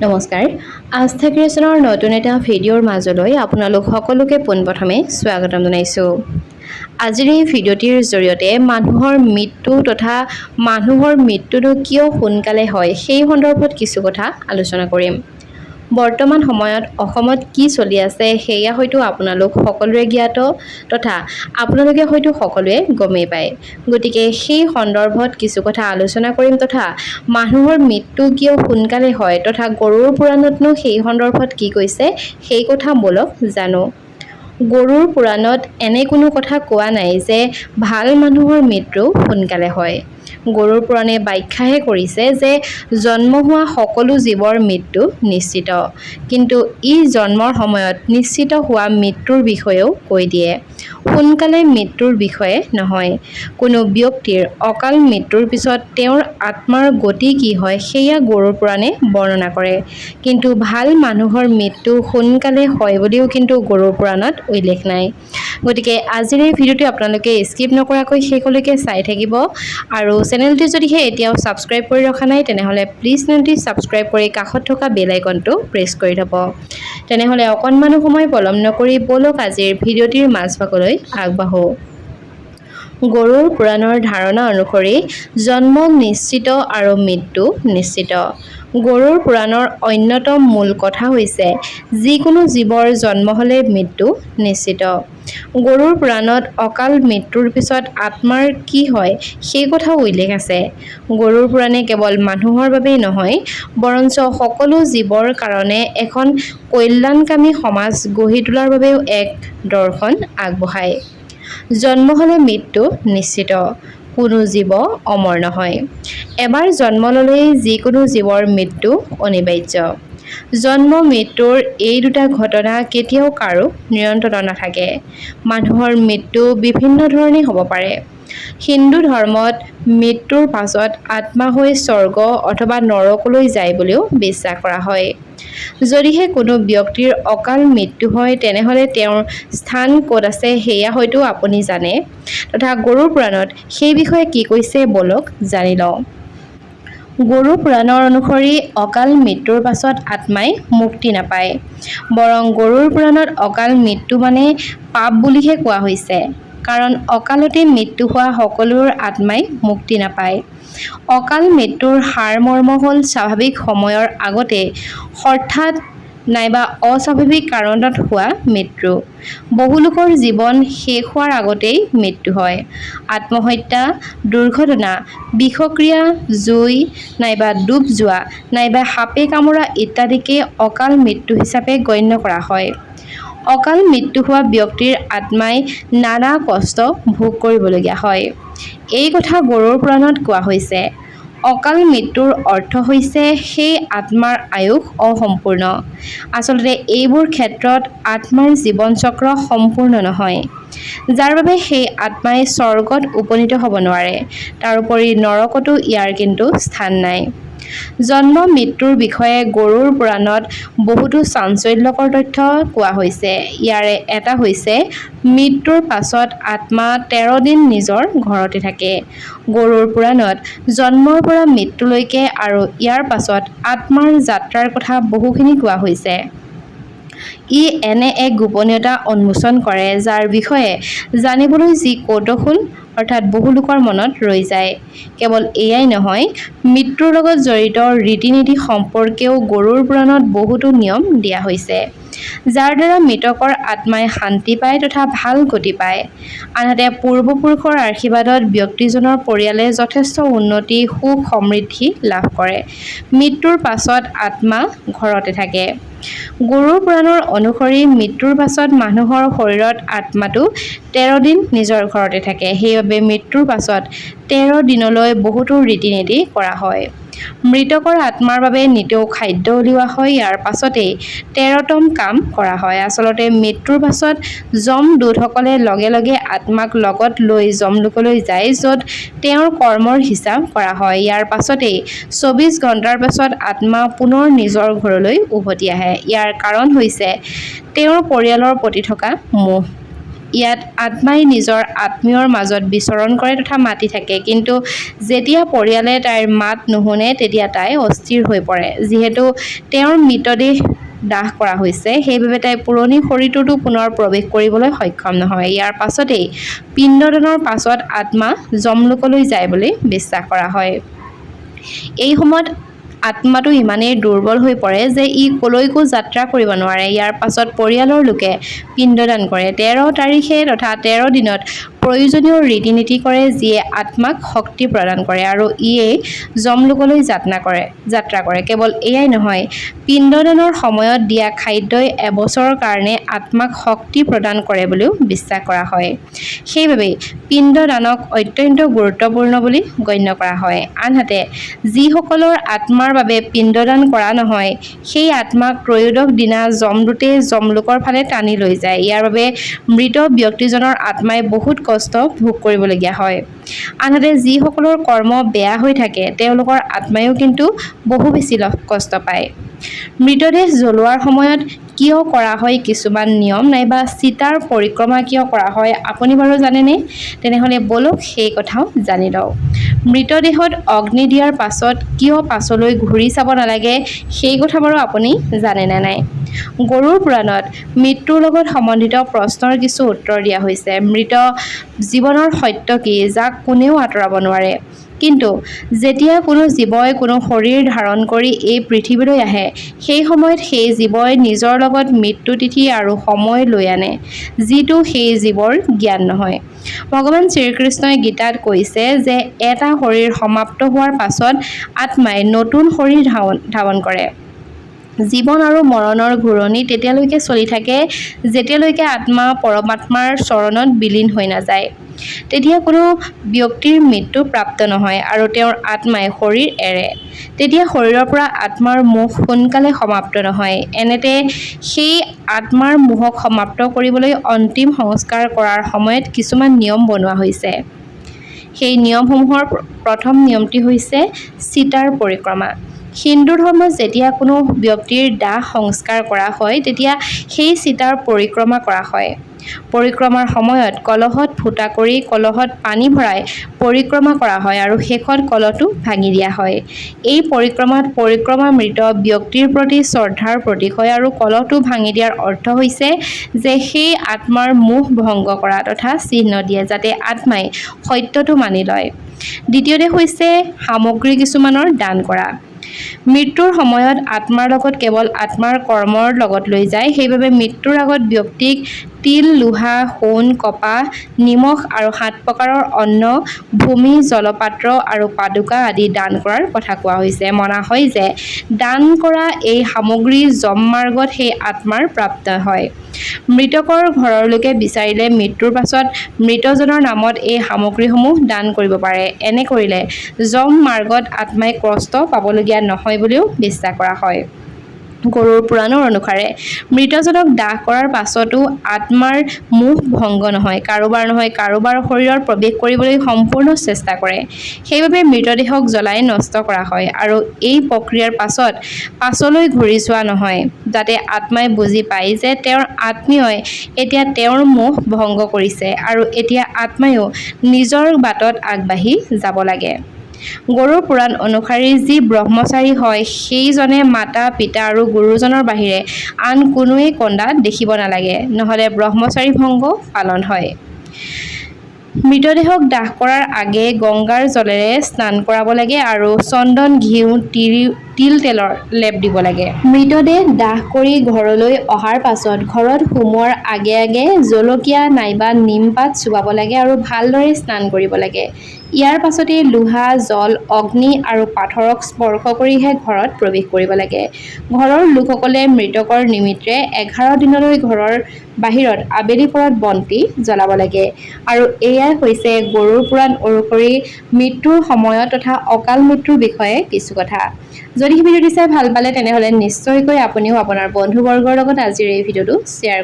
নমস্কাৰ আস্থা ক্ৰিয়েশ্যনৰ নতুন এটা ভিডিঅ'ৰ মাজলৈ আপোনালোক সকলোকে পোনপ্ৰথমে স্বাগতম জনাইছোঁ। আজিৰ এই ভিডিঅ'টিৰ জৰিয়তে মানুহৰ মৃত্যু তথা মানুহৰ মৃত্যুটো কিয় সোনকালে হয় সেই সন্দৰ্ভত কিছু কথা আলোচনা কৰিম। বৰ্তমান সময়ত অসমত কি চলি আছে সেয়া হয়তো আপোনালোক সকলোৰে জ্ঞাত তথা আপোনালোকে হয়তো সকলোৱে গমেই পায়। গতিকে সেই সন্দৰ্ভত কিছু কথা আলোচনা কৰিম তথা মানুহৰ মৃত্যু কিয় সোনকালে হয় তথা গৰুড় পুৰাণতনো সেই সন্দৰ্ভত কি কৈছে সেই কথা বলক জানো। গৰুড় পুৰাণত এনে কোনো কথা কোৱা নাই যে ভাল মানুহৰ মৃত্যু সোনকালে হয়। গৰুড় পুৰাণে ব্যাখ্যাহে কৰিছে যে জন্ম হোৱা সকলো জীৱৰ মৃত্যু নিশ্চিত, কিন্তু ই জন্মৰ সময়ত নিশ্চিত হোৱা মৃত্যুৰ বিষয়েও কৈ দিয়ে, সোনকালে মৃত্যুৰ বিষয়ে নহয়। কোনো ব্যক্তিৰ অকাল মৃত্যুৰ পিছত তেওঁৰ আত্মাৰ গতি কি হয় সেয়া গৰুড় পুৰাণে বৰ্ণনা কৰে, কিন্তু ভাল মানুহৰ মৃত্যু সোনকালে হয় বুলিও কিন্তু গৰুড় পুৰাণত উল্লেখ নাই। গতিকে আজিৰ এই ভিডিঅ'টো আপোনালোকে স্কিপ নকৰাকৈ শেষলৈকে চাই থাকিব আৰু চেনেলটি যদিহে এতিয়াও ছাবস্ক্ৰাইব কৰি ৰখা নাই তেনেহ'লে প্লিজ চেনেলটি ছাবস্ক্ৰাইব কৰি কাষত থকা বেল আইকনটো প্ৰেছ কৰি থ'ব। তেনেহ'লে অকণমানো সময় পলম নকৰি বলক আজিৰ ভিডিঅ'টিৰ মাজভাগলৈ আগবাঢ়ো। গৰুড় পুৰাণৰ ধাৰণা অনুসৰি জন্ম নিশ্চিত আৰু মৃত্যু নিশ্চিত। গৰুড় পুৰাণৰ অন্যতম মূল কথা হৈছে যিকোনো জীৱৰ জন্ম হ'লে মৃত্যু নিশ্চিত। গৰুড় পুৰাণত অকাল মৃত্যুৰ পিছত আত্মাৰ কি হয় সেই কথাও উল্লেখ আছে। গৰুড় পুৰাণে কেৱল মানুহৰ বাবেই নহয় বৰঞ্চ সকলো জীৱৰ কাৰণে এখন কল্যাণকামী সমাজ গঢ়ি তোলাৰ বাবেও এক দৰ্শন আগবঢ়ায়। জন্ম হ'লে মৃত্যু নিশ্চিত, কোনো জীৱ অমৰ নহয়। এবাৰ জন্ম ল'লেই যিকোনো জীৱৰ মৃত্যু অনিবাৰ্য। জন্ম মৃত্যুৰ এই দুটা ঘটনা কেতিয়াও কাৰো নিয়ন্ত্ৰণত নাথাকে। মানুহৰ মৃত্যু বিভিন্ন ধৰণে হ'ব পাৰে। হিন্দু ধৰ্মত মৃত্যুৰ পাছত আত্মা হৈ স্বৰ্গ অথবা নৰকলৈ যায় বুলিও বিশ্বাস কৰা হয়। যদিহে কোনো ব্যক্তিৰ অকাল মৃত্যু হয় তেনেহ'লে তেওঁৰ স্থান ক'ত আছে সেয়া হয়তো আপুনি জানে, তথা গৰুড় পুৰাণত সেই বিষয়ে কি কৈছে বলক জানি লওঁ। গৰুড় পুৰাণৰ অনুসৰি অকাল মৃত্যুৰ পাছত আত্মাই মুক্তি নাপায়, বৰং গৰুড় পুৰাণত অকাল মৃত্যু মানে পাপ বুলিহে কোৱা হৈছে, কাৰণ অকালতে মৃত্যু হোৱা সকলোৰ আত্মাই মুক্তি নাপায়। অকাল মৃত্যুৰ সাৰমৰ্ম হ'ল স্বাভাৱিক সময়ৰ আগতে হঠাৎ নাইবা অস্বাভাৱিক কাৰণত হোৱা মৃত্যু। বহুলোকৰ জীৱন শেষ হোৱাৰ আগতেই মৃত্যু হয়। আত্মহত্যা, দুৰ্ঘটনা, বিষক্ৰিয়া, জুই নাইবা ডুব যোৱা নাইবা সাপে কামোৰা ইত্যাদিকে অকাল মৃত্যু হিচাপে গণ্য কৰা হয়। অকাল মৃত্যু হোৱা ব্যক্তিৰ আত্মাই নানা কষ্ট ভোগ কৰিবলগীয়া হয়। এই কথা গৰুড় পুৰাণত কোৱা হৈছে। অকাল মৃত্যুৰ অৰ্থ হৈছে সেই আত্মাৰ আয়ুস অসম্পূৰ্ণ। আচলতে এইবোৰ ক্ষেত্ৰত আত্মাৰ জীৱন চক্ৰ সম্পূৰ্ণ নহয়, যাৰ বাবে সেই আত্মাই স্বৰ্গত উপনীত হ'ব নোৱাৰে। তাৰোপৰি নৰকতো ইয়াৰ কিন্তু স্থান নাই। জন্ম মৃত্যুৰ বিষয়ে গৰুড় পুৰাণত বহুতো চাঞ্চল্যকৰ তথ্য কোৱা হৈছে। ইয়াৰে এটা হৈছে মৃত্যুৰ পাছত আত্মা 13 দিন নিজৰ ঘৰতে থাকে। গৰুড় পুৰাণত জন্মৰ পৰা মৃত্যুলৈকে আৰু ইয়াৰ পাছত আত্মাৰ যাত্ৰাৰ কথা বহুখিনি কোৱা হৈছে। ই এনে এক গোপনীয়তা উন্মোচন কৰে যাৰ বিষয়ে জানিবলৈ যি কৌতূহল অৰ্থাৎ বহু লোকৰ মনত ৰৈ যায়। কেৱল এয়াই নহয়, মৃত্যুৰ লগত জড়িত ৰীতি নীতি সম্পৰ্কেও গৰুড় পুৰাণত বহুতো নিয়ম দিয়া হৈছে, যাৰ দ্বাৰা মৃতকৰ আত্মাই শান্তি পায় তথা ভাল গতি পায়। আনহাতে পূৰ্বপুৰুষৰ আশীৰ্বাদত ব্যক্তিজনৰ পৰিয়ালে যথেষ্ট উন্নতি, সুখ সমৃদ্ধি লাভ কৰে। মৃত্যুৰ পাছত আত্মা ঘৰতে থাকে। গৰুড় পুৰাণৰ অনুসৰি মৃত্যুৰ পাছত মানুহৰ শৰীৰত আত্মাটো 13 দিন নিজৰ ঘৰতে থাকে। সেইবাবে মৃত্যুৰ পাছত 13 দিনলৈ বহুতো ৰীতি নীতি কৰা হয়। মৃতকৰ আত্মাৰ বাবে নিতৌ খাদ্য উলিওৱা হয়। ইয়াৰ পাছতেই 13তম কাম কৰা হয়। আচলতে মৃত্যুৰ পাছত যমদূতসকলে লগে লগে আত্মাক লগত লৈ যমলোকলৈ যায়, য'ত তেওঁৰ কৰ্মৰ হিচাপ কৰা হয়। ইয়াৰ পাছতেই 24 ঘণ্টাৰ পাছত আত্মা পুনৰ নিজৰ ঘৰলৈ উভতি আহে। ইয়াৰ কাৰণ হৈছে তেওঁৰ পৰিয়ালৰ প্ৰতি থকা মোহ। ইয়াত আত্মাই নিজৰ আত্মীয়ৰ মাজত বিচৰণ কৰে তথা মাতি থাকে, কিন্তু যেতিয়া পৰিয়ালে তাইৰ মাত নুশুনে তেতিয়া তাই অস্থিৰ হৈ পৰে। যিহেতু তেওঁৰ মৃতদেহ দাহ কৰা হৈছে, সেইবাবে তাই পুৰণি শৰীৰটোতো পুনৰ প্ৰৱেশ কৰিবলৈ সক্ষম নহয়। ইয়াৰ পাছতেই পিণ্ডদানৰ পাছত আত্মা যমলোকলৈ যায় বুলি বিশ্বাস কৰা হয়। এই সময়ত আত্মাটো ইমানেই দুৰ্বল হৈ পৰে যে ই কলৈকো যাত্ৰা কৰিব নোৱাৰে। ইয়াৰ পাছত পৰিয়ালৰ লোকে পিণ্ডদান কৰে। 13 তাৰিখে তথা 13 দিনত প্ৰয়োজনীয় ৰীতি নীতি কৰে, যিয়ে আত্মাক শক্তি প্ৰদান কৰে আৰু ইয়েই যমলোকলৈ যাত্ৰা কৰে। কেৱল এয়াই নহয়, পিণ্ডদানৰ সময়ত দিয়া খাদ্যই এবছৰৰ কাৰণে আত্মাক শক্তি প্ৰদান কৰে বুলিও বিশ্বাস কৰা হয়। সেইবাবেই পিণ্ডদানক অত্যন্ত গুৰুত্বপূৰ্ণ বুলি গণ্য কৰা হয়। আনহাতে যিসকলৰ আত্মাৰ বাবে পিণ্ডদান কৰা নহয়, সেই আত্মাক ত্ৰয়োদশ দিনা যমদূতে যমলোকৰ ফালে টানি লৈ যায়। ইয়াৰ বাবে মৃত ব্যক্তিজনৰ আত্মাই বহুত কষ্ট ভোগ কৰিবলগীয়া হয়। আনহাতে যিসকলৰ কৰ্ম বেয়া হৈ থাকে, তেওঁলোকৰ আত্মায়ো কিন্তু বহু বেছি কষ্ট পায়। মৃতদেহ জ্বলোৱাৰ সময়ত কিয় কৰা হয় কিছুমান নিয়ম, নাইবা চিতাৰ পৰিক্ৰমা কিয় কৰা হয় আপুনি বাৰু জানেনে? তেনেহ'লে বলক সেই কথাও জানি লওঁ। মৃতদেহত অগ্নি দিয়াৰ পাছত কিয় পাছলৈ ঘূৰি চাব নালাগে, সেই কথা বাৰু আপুনি জানেনে নাই? গৰুড় পুৰাণত মৃত্যুৰ লগত সম্বন্ধিত প্ৰশ্নৰ কিছু উত্তৰ দিয়া হৈছে। মৃত জীৱনৰ সত্য কি, যাক কোনেও আঁতৰাব নোৱাৰে। কিন্তু যেতিয়া কোনো জীৱই কোনো শৰীৰ ধাৰণ কৰি এই পৃথিৱীলৈ আহে, সেই সময়ত সেই জীৱই নিজৰ লগত মৃত্যু তিথি আৰু সময় লৈ আনে, যিটো সেই জীৱৰ জ্ঞান নহয়। ভগৱান শ্ৰীকৃষ্ণই গীতাত কৈছে যে এটা শৰীৰ সমাপ্ত হোৱাৰ পাছত আত্মাই নতুন শৰীৰ ধাৰণ কৰে। জীৱন আৰু মৰণৰ ঘূৰণি তেতিয়ালৈকে চলি থাকে যেতিয়ালৈকে আত্মা পৰমাত্মাৰ চৰণত বিলীন হৈ নাযায়। তেতিয়া কোনো ব্যক্তিৰ মৃত্যু প্ৰাপ্ত নহয় আৰু তেওঁৰ আত্মাই শৰীৰ এৰে। তেতিয়া শৰীৰৰ পৰা আত্মাৰ মোহ সোনকালে সমাপ্ত নহয়। এনেতে সেই আত্মাৰ মোহক সমাপ্ত কৰিবলৈ অন্তিম সংস্কাৰ কৰাৰ সময়ত কিছুমান নিয়ম বনোৱা হৈছে। সেই নিয়মসমূহৰ প্ৰথম নিয়মটি হৈছে চিতাৰ পৰিক্ৰমা। হিন্দু ধৰ্মত যেতিয়া কোনো ব্যক্তিৰ দাহ সংস্কাৰ কৰা হয়, তেতিয়া সেই চিতাৰ পৰিক্ৰমা কৰা হয়। পৰিক্ৰমাৰ সময়ত কলহত ফুটা কৰি কলহত পানী ভৰাই পৰিক্ৰমা কৰা হয় আৰু শেষত কলহটো ভাঙি দিয়া হয়। এই পৰিক্ৰমাত পৰিক্ৰমা মৃত ব্যক্তিৰ প্ৰতি শ্ৰদ্ধাৰ প্ৰতীক হয় আৰু কলহটো ভাঙি দিয়াৰ অৰ্থ হৈছে যে সেই আত্মাৰ মোহ ভংগ কৰা তথা চিহ্ন দিয়ে, যাতে আত্মাই সত্যটো মানি লয়। দ্বিতীয়তে হৈছে সামগ্ৰী কিছুমানৰ দান কৰা। মৃত্যুৰ সময়ত আত্মাৰ লগত কেৱল আত্মাৰ কৰ্মৰ লগত লৈ যায়। সেইবাবে মৃত্যুৰ আগত ব্যক্তিক তিল, লোহা, সোণ, কপাহ, নিমখ আৰু 7 প্ৰকাৰৰ অন্ন, ভূমি, জলপাত্ৰ আৰু পাদুকা আদি দান কৰাৰ কথা কোৱা হৈছে। মনা হয় যে দান কৰা এই সামগ্ৰী যমমাৰ্গত সেই আত্মাৰ প্ৰাপ্ত হয়। মৃতকৰ ঘৰৰ লোকে বিচাৰিলে মৃত্যুৰ পাছত মৃতজনৰ নামত এই সামগ্ৰীসমূহ দান কৰিব পাৰে। এনে কৰিলে যম মাৰ্গত আত্মাই কষ্ট পাবলগীয়া নহয় বুলিও বিশ্বাস কৰা হয়। গৰুড় পুৰাণৰ অনুসাৰে মৃতজনক দাহ কৰাৰ পাছতো আত্মাৰ মোহ ভংগ নহয়, কাৰোবাৰ শৰীৰত প্ৰৱেশ কৰিবলৈ সম্পূৰ্ণ চেষ্টা কৰে। সেইবাবে মৃতদেহক জ্বলাই নষ্ট কৰা হয় আৰু এই প্ৰক্ৰিয়াৰ পাছলৈ ঘূৰি চোৱা নহয়, যাতে আত্মাই বুজি পায় যে তেওঁৰ আত্মীয়ই এতিয়া তেওঁৰ মোহ ভংগ কৰিছে আৰু এতিয়া আত্মায়ো নিজৰ বাটত আগবাঢ়ি যাব লাগে। গৰুড় পুৰাণ অনুসৰি যি ব্ৰহ্মচাৰী হয়, সেইজনে মাতা, পিতা আৰু গুৰুজনৰ বাহিৰে আন কোনোৱেই কন্দা দেখিব নালাগে, নহ'লে ব্ৰহ্মচাৰী ভংগ পালন হয়। মৃতদেহক দাহ কৰাৰ আগে গংগাৰ জলেৰে স্নান কৰাব লাগে আৰু চন্দন, ঘিউ, তিল তেলৰ লেপ দিব লাগে। মৃতদেহ দাহ কৰি ঘৰলৈ অহাৰ পাছত ঘৰত সোমোৱাৰ আগে আগে জলকীয়া নাইবা নিমপাত চুবাব লাগে আৰু ভালদৰে স্নান কৰিব লাগে। ইয়াৰ পাছতেই লোহা, জল, অগ্নি আৰু পাথৰক স্পৰ্শ কৰিহে ঘৰত প্ৰৱেশ কৰিব লাগে। ঘৰৰ লোকসকলে মৃতকৰ নিমিত্তে 11 দিনলৈ ঘৰৰ বাহিৰত আবেলি পৰত বন্তি জ্বলাব লাগে। আৰু এয়াই হৈছে গৰুড় পুৰাণ অনুসৰি মৃত্যুৰ সময়ত তথা অকাল মৃত্যুৰ বিষয়ে কিছু কথা। যদি ভিডিঅ'টি চাই ভাল পালে তেনেহ'লে নিশ্চয়কৈ আপুনিও আপোনাৰ বন্ধুবৰ্গৰ লগত আজিৰ এই ভিডিঅ'টো শ্বেয়াৰ